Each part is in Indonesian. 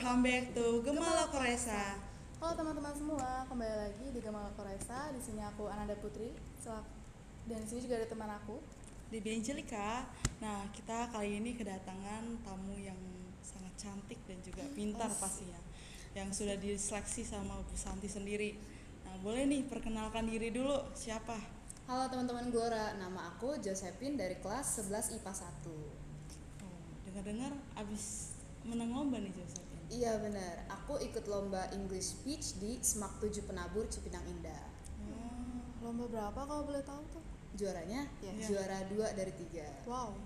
welcome back to Gemala Koresa. Halo teman-teman semua, kembali lagi di Gemala Koresa. Di sini aku Ananda Putri, dan di sini juga ada teman aku, Debbie Angelica. Nah, kita kali ini kedatangan tamu yang sangat cantik dan juga pintar pastinya, yang sudah diseleksi sama Bu Santi sendiri. Nah, boleh nih perkenalkan diri dulu, siapa? Halo teman-teman Gora, nama aku Josephine dari kelas 11 IPA 1. Dengar-dengar abis menang lomba nih Josephine. Iya benar, aku ikut lomba English Speech di SMAK 7 Penabur Cipinang Indah. Lomba berapa kalau boleh tahu tuh? Juaranya Yes. juara 2 dari 3. Wow,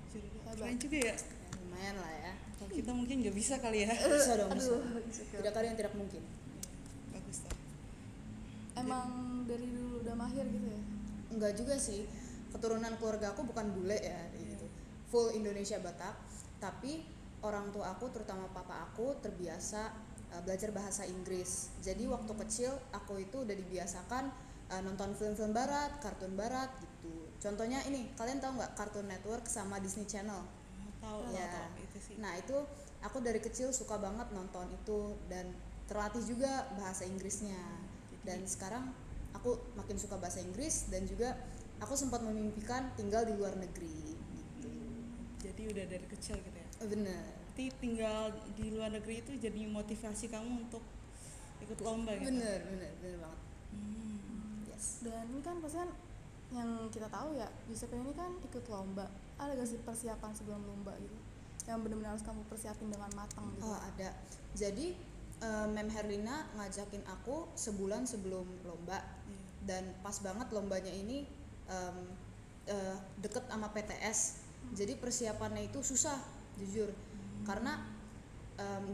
Keren juga ya. Ya, lumayan lah ya. Kalau kita mungkin nggak bisa kali ya. Bisa dong, bisa. insecure. Tidak ada yang tidak mungkin. Bagus lah. Emang dari dulu udah mahir gitu ya? Enggak juga sih, keturunan keluarga aku bukan bule ya gitu. Full Indonesia Batak, tapi orang tua aku terutama papa aku terbiasa belajar bahasa Inggris. Jadi waktu kecil aku itu udah dibiasakan nonton film-film barat, kartun barat gitu. Contohnya ini, kalian tahu nggak Cartoon Network sama Disney Channel? Tahu Ya. itu sih. Nah itu aku dari kecil suka banget nonton itu dan terlatih juga bahasa Inggrisnya. Dan sekarang aku makin suka bahasa Inggris dan juga aku sempat memimpikan tinggal di luar negeri gitu. Jadi udah dari kecil gitu ya. Bener. Berarti tinggal di luar negeri itu jadi motivasi kamu untuk ikut lomba gitu. Bener banget. Yes. Dan ini kan pasti kan yang kita tahu ya, Giuseppe ini kan ikut lomba. Ada gak sih persiapan sebelum lomba gitu? Yang benar-benar harus kamu persiapin dengan matang gitu? Oh ada. Jadi Mem Herlina ngajakin aku sebulan sebelum lomba. Dan pas banget lombanya ini deket sama PTS. Jadi persiapannya itu susah jujur. Karena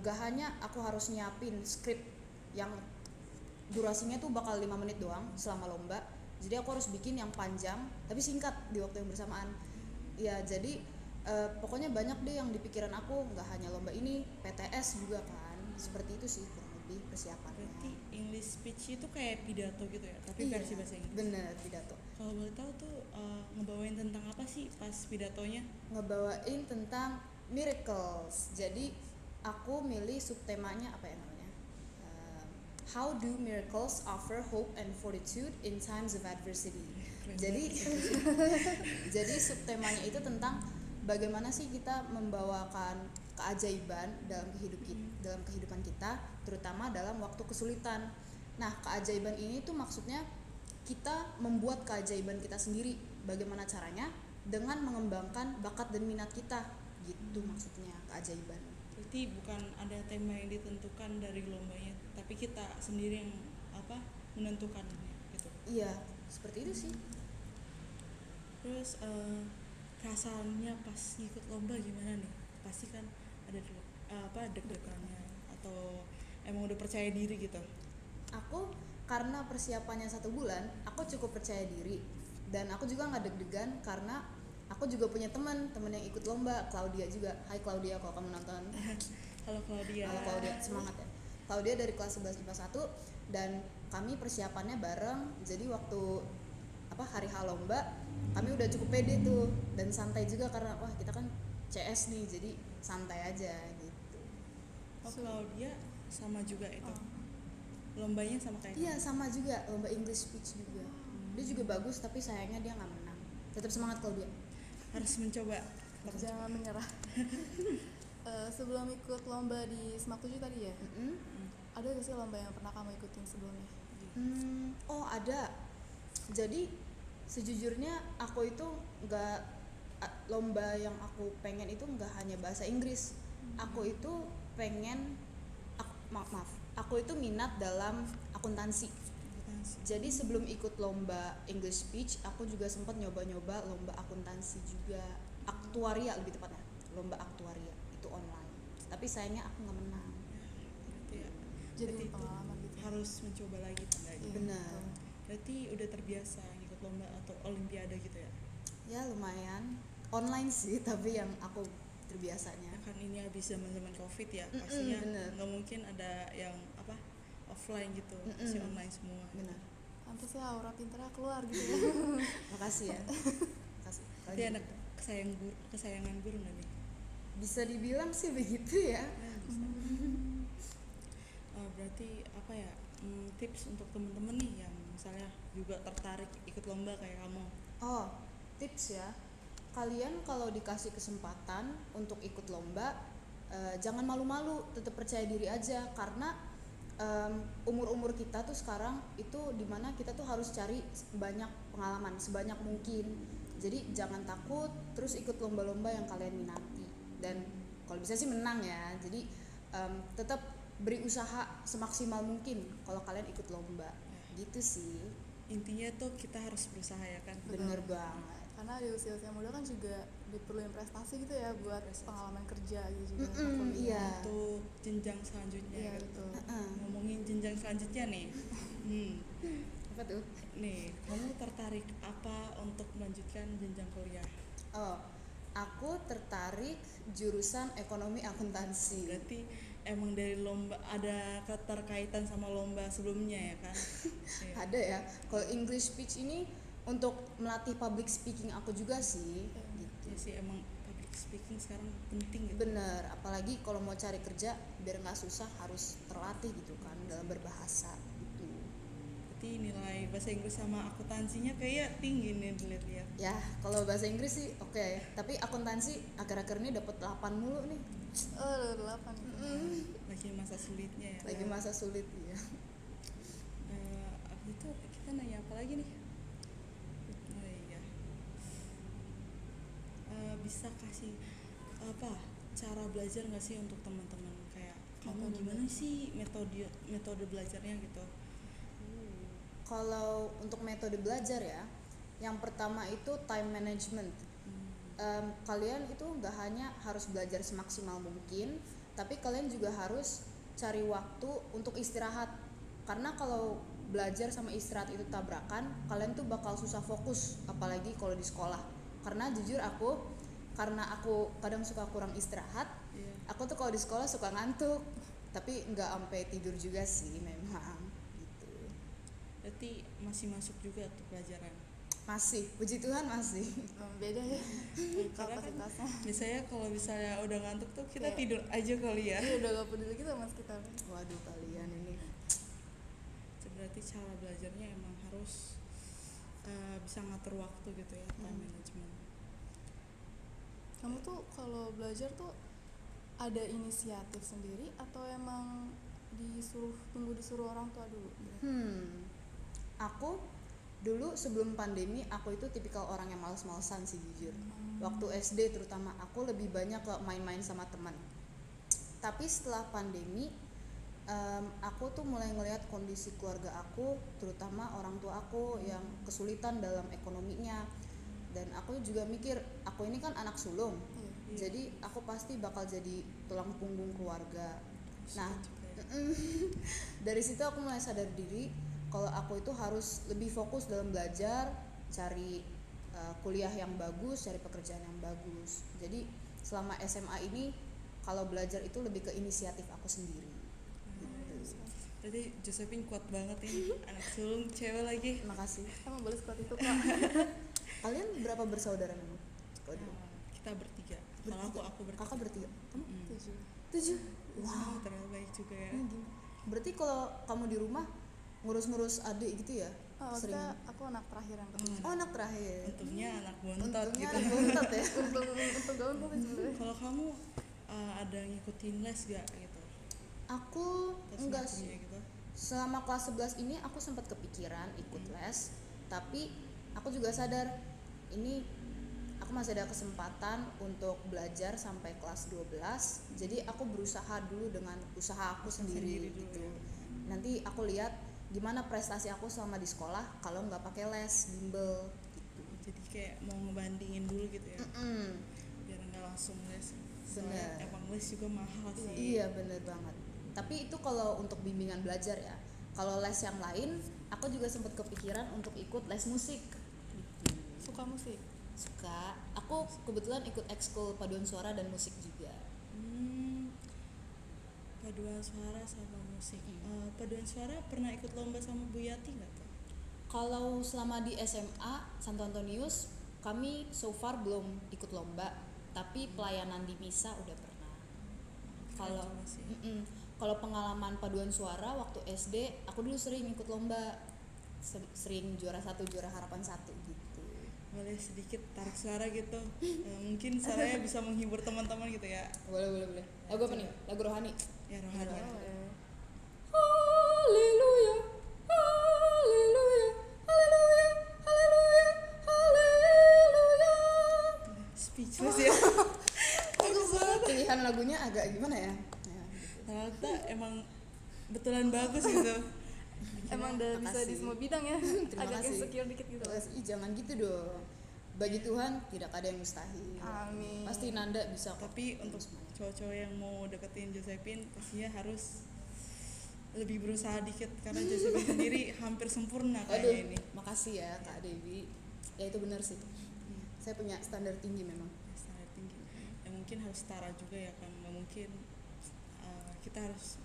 gak hanya aku harus nyiapin skrip yang durasinya tuh bakal 5 menit doang selama lomba. Jadi aku harus bikin yang panjang tapi singkat di waktu yang bersamaan. Ya jadi pokoknya banyak deh yang di pikiran aku, gak hanya lomba ini, PTS juga kan. Seperti itu sih kurang lebih persiapannya. Berarti English speech itu kayak pidato gitu ya, tapi Iya, versi bahasa Inggris. bener, pidato. Kalau boleh tahu tuh ngebawain tentang apa sih pas pidatonya? Ngebawain tentang miracles. Jadi aku milih subtemanya apa ya namanya? How do miracles offer hope and fortitude in times of adversity? Jadi subtemanya itu tentang bagaimana sih kita membawakan keajaiban dalam kehidupan kita, terutama dalam waktu kesulitan. Nah, keajaiban ini tuh maksudnya kita membuat keajaiban kita sendiri. Bagaimana caranya? Dengan mengembangkan bakat dan minat kita. Gitu maksudnya keajaiban. Berarti bukan ada tema yang ditentukan dari lombanya, tapi kita sendiri yang menentukannya gitu. Iya, seperti itu sih. Terus perasaannya pas ngikut lomba gimana nih? Pasti kan ada deg-degannya atau emang udah percaya diri gitu? Aku karena persiapannya 1 bulan, aku cukup percaya diri dan aku juga nggak deg-degan karena aku juga punya teman yang ikut lomba, Claudia juga. Hai Claudia, kalau kamu nonton. Halo Claudia. Halo Claudia, semangat ya. Claudia dari kelas 11 IPA 1 dan kami persiapannya bareng. Jadi waktu hari H lomba, kami udah cukup pede tuh dan santai juga karena wah kita kan CS nih, jadi santai aja gitu. Oh, Claudia sama juga itu. Lombanya sama kayak Iya, sama juga, lomba English speech juga. Dia juga bagus tapi sayangnya dia nggak menang. Tetap semangat Claudia. harus mencoba. Jangan menyerah. Sebelum ikut lomba di SMAK 7 tadi ya, ada gak sih lomba yang pernah kamu ikutin sebelumnya? Oh ada. Jadi sejujurnya aku itu lomba yang aku pengen itu nggak hanya bahasa Inggris. Aku itu aku itu minat dalam akuntansi. Jadi sebelum ikut lomba English Speech, aku juga sempat nyoba-nyoba lomba akuntansi juga, aktuaria lebih tepatnya, lomba aktuaria itu online. Tapi sayangnya aku nggak menang. Jadi Berarti pengalaman gitu. harus mencoba lagi tandanya. Benar. Berarti udah terbiasa ikut lomba atau olimpiade gitu ya? Ya lumayan. Online sih, tapi yang aku terbiasanya. Ya kan ini habis zaman Covid ya, pastinya bener. nggak mungkin ada yang offline gitu, pasti online semua. Benar. Pantes ya aura pinternya keluar gitu ya. Makasih ya. Makasih. Jadi anak kesayangan guru nggak nih? Bisa dibilang sih begitu ya. berarti apa ya, tips untuk temen-temen nih yang misalnya juga tertarik ikut lomba kayak kamu. Oh, tips ya. Kalian kalau dikasih kesempatan untuk ikut lomba, jangan malu-malu, tetap percaya diri aja karena umur-umur kita tuh sekarang itu dimana kita tuh harus cari banyak pengalaman sebanyak mungkin. Jadi jangan takut, terus ikut lomba-lomba yang kalian minati dan kalau bisa sih menang ya. Jadi tetap beri usaha semaksimal mungkin kalau kalian ikut lomba. Gitu sih. Intinya tuh kita harus berusaha ya kan. Bener banget. Karena di usia-usia muda kan juga diperluin prestasi gitu ya buat Prestasi. pengalaman kerja gitu juga. Iya. Untuk jenjang selanjutnya Iya gitu. betul. Ngomongin jenjang selanjutnya nih. Apa tuh? Nih, kamu tertarik apa untuk melanjutkan jenjang kuliah? Oh, aku tertarik jurusan ekonomi akuntansi. Berarti emang dari lomba ada keterkaitan sama lomba sebelumnya ya kan? Iya. Ada ya. Kalau English speech ini untuk melatih public speaking aku juga sih. Gitu. Ya sih emang public speaking sekarang penting gitu. Bener, apalagi kalau mau cari kerja biar nggak susah harus terlatih gitu kan dalam berbahasa gitu. Berarti nilai bahasa Inggris sama akuntansinya kayak tinggi nih dilihat-lihat. Ya, kalau bahasa Inggris sih oke, tapi akuntansi akhir-akhir ini dapat 8 mulu nih. Oh, 8 gitu. Lagi masa sulitnya ya. Lagi masa sulit ya. Abis itu kita nanya apa lagi nih? Oh iya. Bisa kasih apa cara belajar nggak sih untuk teman-teman kayak kamu Metode gimana sih metode belajarnya gitu? Kalau untuk metode belajar ya, yang pertama itu time management. Kalian itu nggak hanya harus belajar semaksimal mungkin, tapi kalian juga harus cari waktu untuk istirahat. Karena kalau belajar sama istirahat itu tabrakan, kalian tuh bakal susah fokus, apalagi kalau di sekolah. Karena jujur karena aku kadang suka kurang istirahat, Iya. aku tuh kalau di sekolah suka ngantuk, tapi nggak sampai tidur juga sih memang. Gitu. Berarti masih masuk juga tuh pelajaran. Masih, puji Tuhan masih. Beda ya Karena kan kapasitasnya. biasanya kalau misalnya udah ngantuk tuh kita Kayak- tidur aja kali ya. Iya udah gak peduli gitu sama sekitar. Waduh kalian ini. Berarti cara belajarnya emang harus bisa ngatur waktu gitu ya, time management. Kamu tuh kalau belajar tuh ada inisiatif sendiri atau emang disuruh orang tua dulu? Aku dulu sebelum pandemi aku itu tipikal orang yang males-malesan sih jujur. Waktu SD terutama aku lebih banyak ke main-main sama teman. Tapi setelah pandemi aku tuh mulai ngelihat kondisi keluarga aku, terutama orang tua aku yang kesulitan dalam ekonominya. Dan aku juga mikir, aku ini kan anak sulung, Iya. jadi aku pasti bakal jadi tulang punggung keluarga. Nah, Suka juga ya. dari situ aku mulai sadar diri kalau aku itu harus lebih fokus dalam belajar, cari kuliah yang bagus, cari pekerjaan yang bagus. Jadi selama SMA ini kalau belajar itu lebih ke inisiatif aku sendiri. Gitu. Jadi Josephine kuat banget nih, anak sulung cewek lagi. Terima kasih. Emang boleh sekuat itu kak? Kalian berapa bersaudara memang? Kalau dulu? Kita bertiga. Kalau aku bertiga. Kakak bertiga. Kamu 7. 7. Wow, terlalu baik juga ya. Berarti kalau kamu di rumah ngurus-ngurus adik gitu ya? Oh, Sering. aku anak terakhir yang ketiga. Oh, anak terakhir. Untungnya anak bontot Untungnya gitu. anak bontot ya. Untung gak untung sih sebenarnya. Kalau kamu ada ngikutin les gak gitu? Aku Tes enggak materinya sih. gitu. Selama kelas 11 ini aku sempat kepikiran ikut les, tapi aku juga sadar ini aku masih ada kesempatan untuk belajar sampai kelas 12. Jadi aku berusaha dulu dengan usaha aku sendiri dulu gitu. ya. Nanti aku lihat gimana prestasi aku selama di sekolah kalau nggak pakai les bimbel gitu. Jadi kayak mau ngebandingin dulu gitu ya. Biar nggak langsung les. Soalnya Bener. emang les juga mahal sih. Iya bener banget. Tapi itu kalau untuk bimbingan belajar ya. Kalau les yang lain, aku juga sempat kepikiran untuk ikut les musik. Gitu. Suka musik. Suka. Aku kebetulan ikut ekskul paduan suara dan musik juga. Paduan suara sama musik. Paduan suara pernah ikut lomba sama Bu Yati nggak tuh? Kalau selama di SMA Santo Antonius, kami so far belum ikut lomba, tapi pelayanan di misa udah pernah. Kalau juga sih. Kalau pengalaman paduan suara waktu SD, aku dulu sering ikut lomba, sering juara 1, juara harapan 1 gitu. Boleh sedikit tarik suara gitu. Mungkin suaranya bisa menghibur teman-teman gitu ya. Boleh. Lagu apa nih? Lagu rohani. Ya rohani. Boleh. Haleluya, haleluya, haleluya, haleluya, haleluya. Speechless ya. Bagus banget. Pilihan lagunya agak gimana ya? Ternyata emang betulan bagus gitu. Emang udah bisa di Makasih. semua bidang ya. Terima Agak kasih. insecure dikit gitu. Ih, jangan gitu dong. Bagi Tuhan tidak ada yang mustahil. Amin. Pasti Nanda bisa kok. Tapi untuk cowok-cowok yang mau deketin Josephine pastinya harus lebih berusaha dikit karena Josephine sendiri hampir sempurna Aduh, kayaknya ini. makasih ya Kak Dewi. Ya itu benar sih. Saya punya standar tinggi memang. Standar tinggi. Ya mungkin harus setara juga ya kan. Nggak mungkin kita harus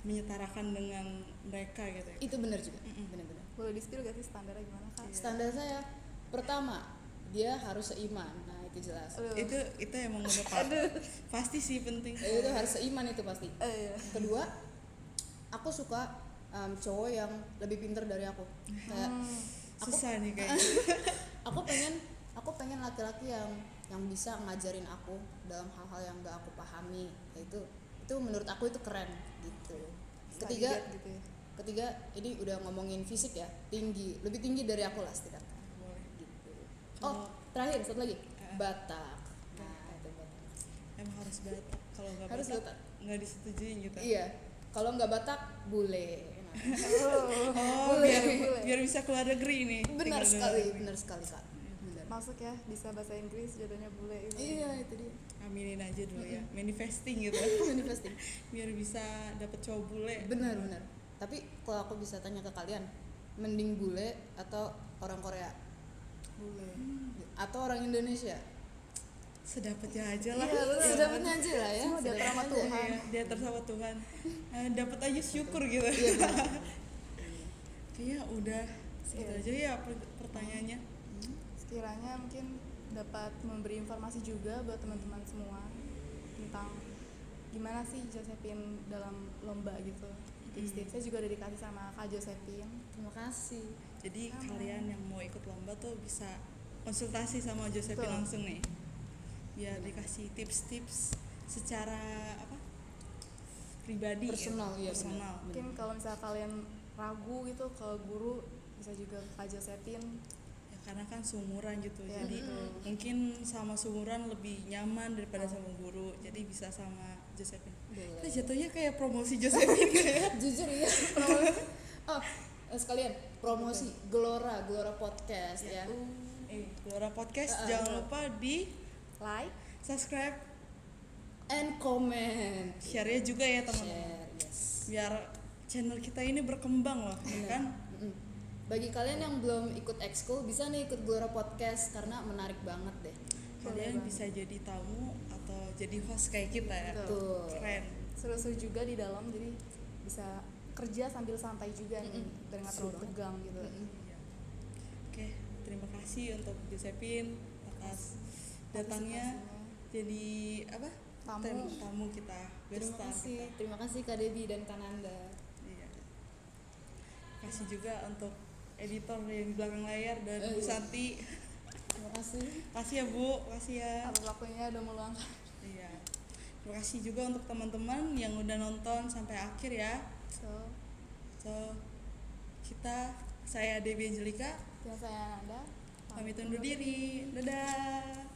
menyetarakan dengan mereka gitu ya. Itu benar juga. Benar-benar. Boleh di-spill gak sih standarnya gimana Kak? Standar saya pertama, dia harus seiman. Nah, itu jelas. Aduh. Itu emang udah pasti sih penting. Itu harus seiman itu pasti. Iya. Kedua, aku suka cowok yang lebih pintar dari aku. Kayak Susah nih kayaknya. aku pengen laki-laki yang bisa ngajarin aku dalam hal-hal yang gak aku pahami. Itu menurut aku itu keren gitu. Ketiga gitu ya. Ketiga ini udah ngomongin fisik ya, lebih tinggi dari aku lah setidaknya Boleh. gitu. Oh, terakhir satu lagi, Batak. Nah, itu Batak. Emang harus Batak. Kalau nggak Harus Batak Batak. nggak disetujuin gitu. Iya, kalau nggak Batak bule. Oh, biar bisa keluar negeri nih. Benar Tinggal sekali, di luar negeri. benar sekali Kak. Benar. Masuk ya, bisa bahasa Inggris, jodohnya bule gitu. Iya, itu dia. Aminin aja dulu ya, manifesting gitu. Manifesting. Biar bisa dapet cowok bule. Benar. Tapi kalau aku bisa tanya ke kalian, mending bule atau orang Korea Bule. atau orang Indonesia? Sedapatnya aja lah. Iya, bener. Sedapatnya aja lah ya. Semua diatur sama sedapatnya aja. Tuhan. Iya, diatur sama Tuhan. Dapat aja syukur gitu. Iya, benar. Kayaknya udah segitu aja ya pertanyaannya. Sekiranya mungkin dapat memberi informasi juga buat teman-teman semua tentang gimana sih Josephine dalam lomba gitu. Tips-tipsnya juga udah dikasih sama Kak Josephine. Terima kasih. Jadi kalian yang mau ikut lomba tuh bisa konsultasi sama Josephine Betul. langsung nih. Biar dikasih tips-tips secara pribadi Personal, gitu. iya, Personal. benar. Mungkin kalau misalnya kalian ragu gitu ke guru bisa juga ke Kak Josephine. Ya karena kan seumuran gitu. Ya, Jadi betul. mungkin sama seumuran lebih nyaman daripada sama guru. Jadi bisa sama Josephine. Boleh. Kita jatuhnya kayak promosi Josephine gitu ya. Jujur ya. Oh, sekalian promosi Gelora Podcast ya. Gelora Podcast jangan lupa di Like, subscribe, And comment. share-nya juga ya teman-teman. Share, yes. Biar channel kita ini berkembang loh, ya kan? Mm-mm. Bagi kalian yang belum ikut ekskul bisa nih ikut Gelora Podcast karena menarik banget deh. Kalian bisa jadi tamu atau jadi host kayak kita ya. Betul. Keren. seru-seru juga di dalam, jadi bisa kerja sambil santai juga nih, biar nggak Seru terlalu banget. tegang gitu. Iya. Oke, terima kasih untuk Josephine atas datangnya jadi apa? Tamu kita. Guest Terima star kasih. kita. Terima kasih Kak Debbie dan Kananda. Iya. Kasih juga untuk editor yang di belakang layar dan Bu Iya. Santi. Terima kasih. Kasih ya Bu, kasih ya. Atas waktunya udah meluangkan. Iya. Terima kasih juga untuk teman-teman yang udah nonton sampai akhir ya. So saya Debbie Angelika Dan saya Nanda pamit undur diri. Dadah.